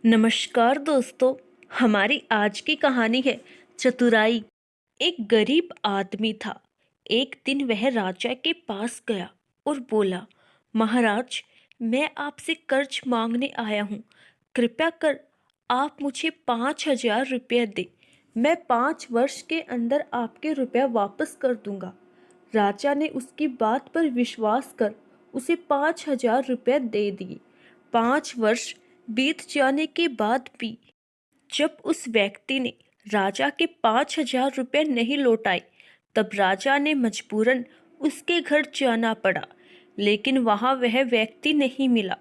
नमस्कार दोस्तों। हमारी आज की कहानी है चतुराई। एक गरीब आदमी था। एक दिन वह राजा के पास गया और बोला, महाराज, मैं आपसे कर्ज मांगने आया हूँ। कृपया कर आप मुझे 5,000 रुपये दे। मैं 5 वर्ष के अंदर आपके रुपया वापस कर दूंगा। राजा ने उसकी बात पर विश्वास कर उसे 5,000 रुपये दे दिए। 5 वर्ष बीत जाने के बाद भी जब उस व्यक्ति ने राजा के 5,000 रुपये नहीं लौटाए, तब राजा ने मजबूरन उसके घर जाना पड़ा। लेकिन वहां वह व्यक्ति नहीं मिला।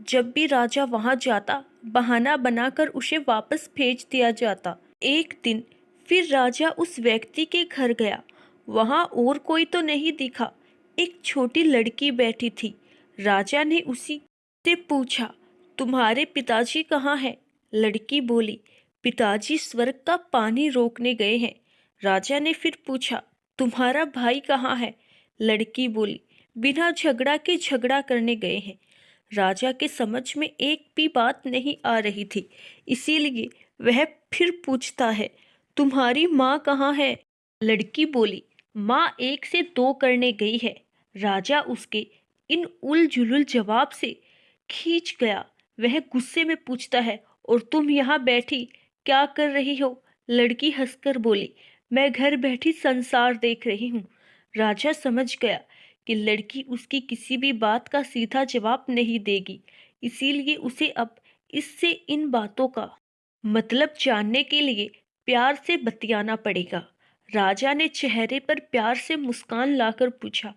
जब भी राजा वहां जाता, बहाना बनाकर उसे वापस भेज दिया जाता। एक दिन फिर राजा उस व्यक्ति के घर गया। वहां और कोई तो नहीं दिखा। एक छोटी लड़की बैठी थी। राजा ने उसी से पूछा, तुम्हारे पिताजी कहाँ हैं? लड़की बोली, पिताजी स्वर्ग का पानी रोकने गए हैं। राजा ने फिर पूछा, तुम्हारा भाई कहाँ है? लड़की बोली, बिना झगड़ा के झगड़ा करने गए हैं। राजा के समझ में एक भी बात नहीं आ रही थी, इसीलिए वह फिर पूछता है, तुम्हारी माँ कहाँ है? लड़की बोली, माँ 1 से 2 करने गई है। राजा उसके इन उल-जुलूल जवाब से खींच गया। वह गुस्से में पूछता है, और तुम यहाँ बैठी क्या कर रही हो? लड़की हंसकर बोली, मैं घर बैठी संसार देख रही हूँ। राजा समझ गया कि लड़की उसकी किसी भी बात का सीधा जवाब नहीं देगी, इसीलिए उसे अब इससे इन बातों का मतलब जानने के लिए प्यार से बतियाना पड़ेगा। राजा ने चेहरे पर प्यार से मुस्कान लाकर पूछा,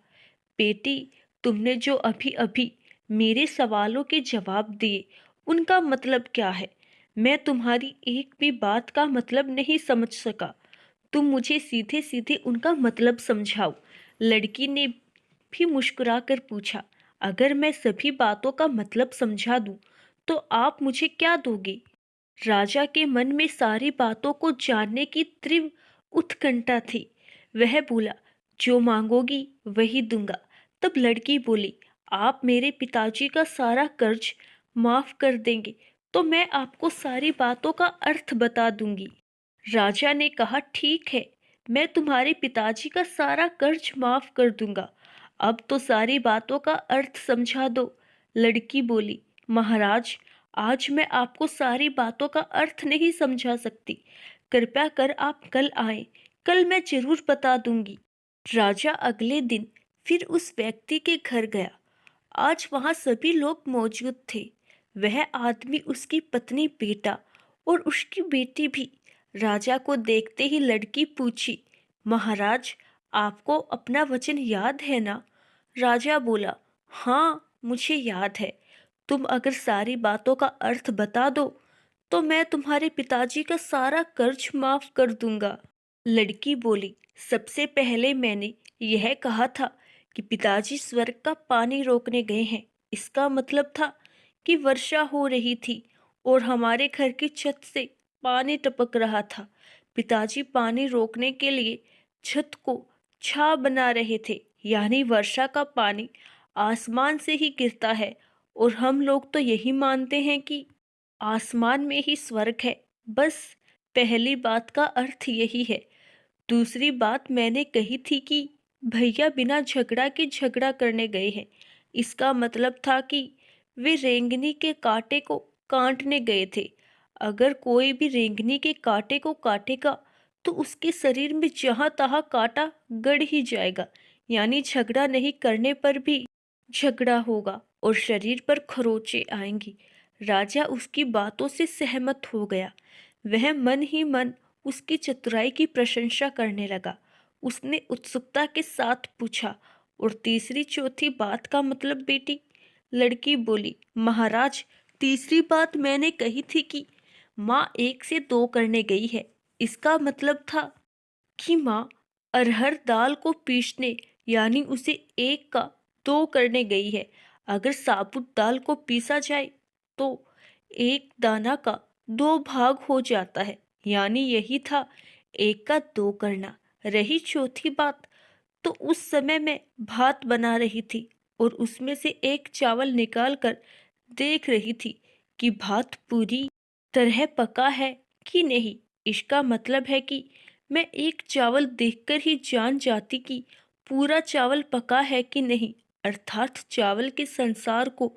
बेटी, तुमने जो अभी अभी मेरे सवालों के जवाब दिए, उनका मतलब क्या है? मैं तुम्हारी एक भी बात का मतलब नहीं समझ सका। तुम मुझे सीधे सीधे उनका मतलब समझाओ। लड़की ने भी मुस्कुराकर पूछा, अगर मैं सभी बातों का मतलब समझा दूं, तो आप मुझे क्या दोगे? राजा के मन में सारी बातों को जानने की तीव्र उत्कंठा थी। वह बोला, जो मांगोगी वही दूंगा। तब लड़की बोली, आप मेरे पिताजी का सारा कर्ज माफ कर देंगे तो मैं आपको सारी बातों का अर्थ बता दूंगी। राजा ने कहा, ठीक है, मैं तुम्हारे पिताजी का सारा कर्ज माफ कर दूंगा। अब तो सारी बातों का अर्थ समझा दो। लड़की बोली, महाराज, आज मैं आपको सारी बातों का अर्थ नहीं समझा सकती। कृपया कर आप कल आए, कल मैं जरूर बता दूंगी। राजा अगले दिन फिर उस व्यक्ति के घर गया। आज वहां सभी लोग मौजूद थे। वह आदमी, उसकी पत्नी, बेटा और उसकी बेटी भी। राजा को देखते ही लड़की पूछी, महाराज, आपको अपना वचन याद है ना? राजा बोला, हाँ, मुझे याद है। तुम अगर सारी बातों का अर्थ बता दो तो मैं तुम्हारे पिताजी का सारा कर्ज माफ कर दूंगा। लड़की बोली, सबसे पहले मैंने यह कहा था कि पिताजी स्वर्ग का पानी रोकने गए हैं। इसका मतलब था कि वर्षा हो रही थी और हमारे घर की छत से पानी टपक रहा था। पिताजी पानी रोकने के लिए छत को छा बना रहे थे, यानी वर्षा का पानी आसमान से ही गिरता है, और हम लोग तो यही मानते हैं कि आसमान में ही स्वर्ग है। बस पहली बात का अर्थ यही है। दूसरी बात मैंने कही थी कि भैया बिना झगड़ा के झगड़ा करने गए हैं। इसका मतलब था कि वे रेंगनी के कांटे को काटने गए थे। अगर कोई भी रेंगनी के कांटे को काटेगा तो उसके शरीर में जहां तहां कांटा गड़ ही जाएगा, यानी झगड़ा नहीं करने पर भी झगड़ा होगा और शरीर पर खरोंचे आएंगी। राजा उसकी बातों से सहमत हो गया। वह मन ही मन उसकी चतुराई की प्रशंसा करने लगा। उसने उत्सुकता के साथ पूछा, और तीसरी चौथी बात का मतलब बेटी? लड़की बोली, महाराज, तीसरी बात मैंने कही थी कि माँ 1 से 2 करने गई है। इसका मतलब था कि माँ अरहर दाल को पीसने, यानी उसे 1 का 2 करने गई है। अगर साबुत दाल को पीसा जाए तो 1 दाना का 2 भाग हो जाता है, यानी यही था 1 का 2 करना। रही चौथी बात, तो उस समय मैं भात बना रही थी और उसमें से एक चावल निकाल कर देख रही थी कि भात पूरी तरह पका है कि नहीं, इसका मतलब है कि मैं एक चावल देखकर ही जान जाती कि पूरा चावल पका है कि नहीं। अर्थात चावल के संसार को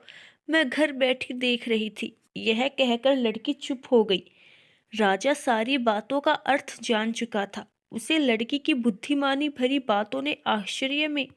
मैं घर बैठी देख रही थी। यह कहकर लड़की चुप हो गई। राजा सारी बातों का अर्थ जान चुका था। उसे लड़की की बुद्धिमानी भरी बातों ने आश्चर्य में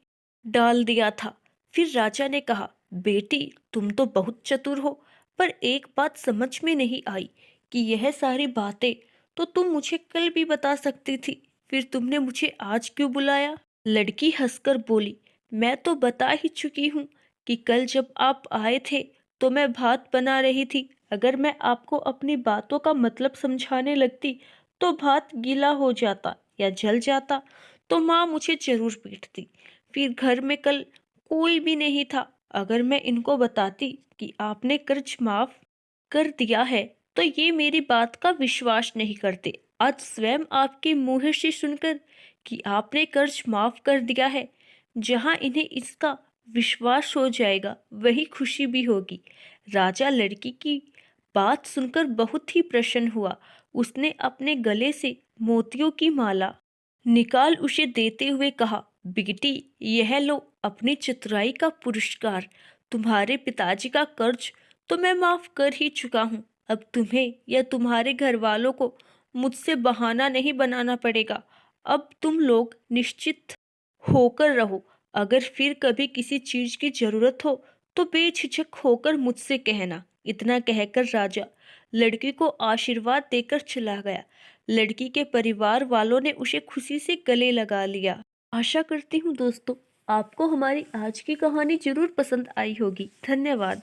डाल दिया था। फिर राजा ने कहा, बेटी तुम तो बहुत चतुर हो, पर एक बात समझ में नहीं आई कि यह सारी बातें तो तुम मुझे कल भी बता सकती थी, फिर तुमने मुझे आज क्यों बुलाया? लड़की हंसकर बोली, मैं तो बता ही चुकी हूँ कि कल जब आप आए थे तो मैं भात बना रही थी। अगर मैं आपको अपनी बातों का मतलब समझाने लगती तो भात गीला हो जाता या जल जाता, तो माँ मुझे जरूर पीटती। फिर घर में कल कोई भी नहीं था। अगर मैं इनको बताती कि आपने कर्ज माफ कर दिया है तो ये मेरी बात का विश्वास नहीं करते। आज स्वयं आपके मुंह से सुनकर कि आपने कर्ज माफ कर दिया है, जहां इन्हें इसका विश्वास हो जाएगा वही खुशी भी होगी। राजा लड़की की बात सुनकर बहुत ही प्रसन्न हुआ। उसने अपने गले से मोतियों की माला निकाल उसे देते हुए कहा, बेटी यह लो अपनी चतुराई का पुरस्कार। तुम्हारे पिताजी का कर्ज तो मैं माफ कर ही चुका हूँ। अब तुम्हें या तुम्हारे घर वालों को मुझसे बहाना नहीं बनाना पड़ेगा। अब तुम लोग निश्चित होकर रहो। अगर फिर कभी किसी चीज की जरूरत हो तो बेझिझक होकर मुझसे कहना। इतना कहकर राजा लड़की को आशीर्वाद देकर चला गया। लड़की के परिवार वालों ने उसे खुशी से गले लगा लिया। आशा करती हूँ दोस्तों आपको हमारी आज की कहानी जरूर पसंद आई होगी। धन्यवाद।